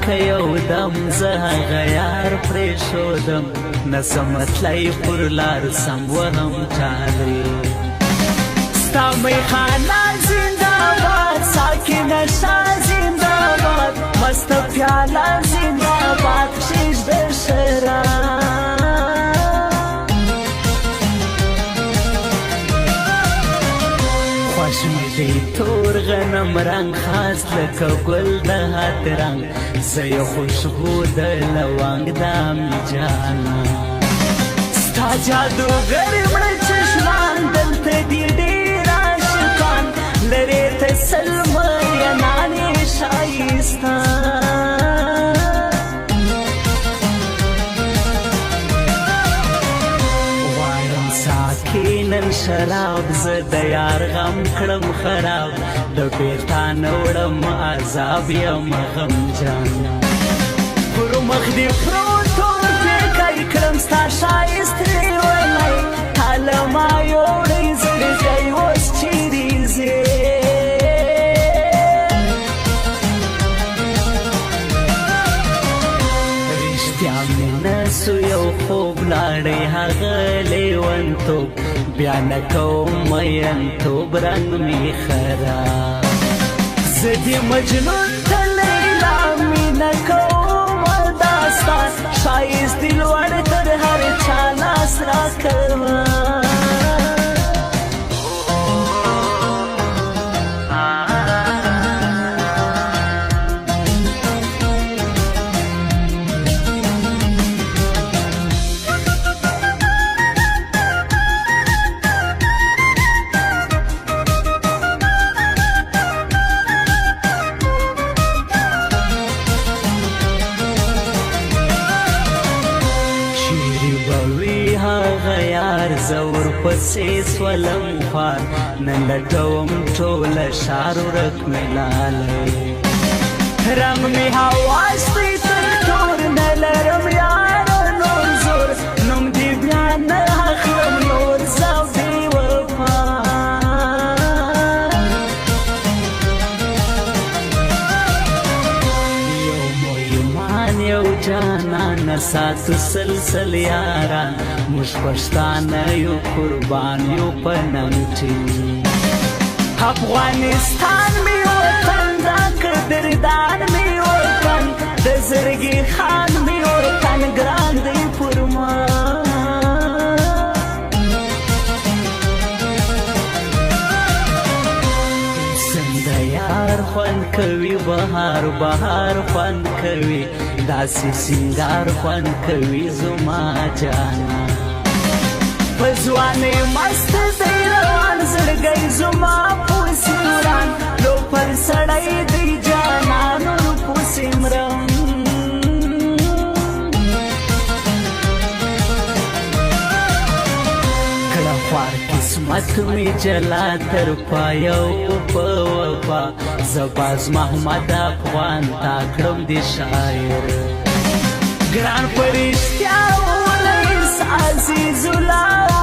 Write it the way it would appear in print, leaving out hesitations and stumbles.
که یو دم زه هغه یار پرېښودم نسم تللی پر لار سم وهم چارې ستا میخانه زنده‌باد ساکنه شاه زنده‌باد مست پیاله زنده‌باد شیش د شراب خوش مې دی تور غنم رنګ خاص لکه ګل د هدرنګ زه یې خوشبو د لونګ د مې جانا ستا جادوګر مړه چشمان دلته دي ډېر عاشقان لرې ته سل مینانې ښایسته نن شراب زه د یار غم کړم خراب د بیرته نه وړم عذاب یم غمجان پر مخ دې پروت ټول پیکی کړم ستا ښایستې ویلی تا له ما یوړی زړګی اوس چیرې ځې رښتیا مې نه سو یو خوب لاړی هغه لیونتوب بیا نه کوم مینتوب رنګ مې خراب زه دې مجنون ته لیلا مینه کوم داستان ښایست دې لوړ تر هر چا لاس راکوه زه ورپسې سولم خوار نن لټوم ټوله ښار ورک مې لالی رنګ مې حواس دی تر تور نه لرم یاره نور زور نوم دې بیا نه اخلم نور زه بې وفا یو مو ایمان یو جانان ساتو سلسل یاران موږ پښتانه یو قربان یو په ننګ افغانستان مې وطن دا قدردان مې وطن د زړګي خان مې وطن ګران دی پر ما څنګه یار خوند کوي بهار بهار خوند کوي داسې سینګار خوند کوي زما جانا په ځوانۍ مست دی روان زړګی زما پوسې وران لو پر سړی دی جانانو پوسې مرم کله خوار قسمت مې جلا تر پایه و په وفا زه باز محمد افغان تا کړم دې شاعر ګران په رښتیا ولس عزیز الله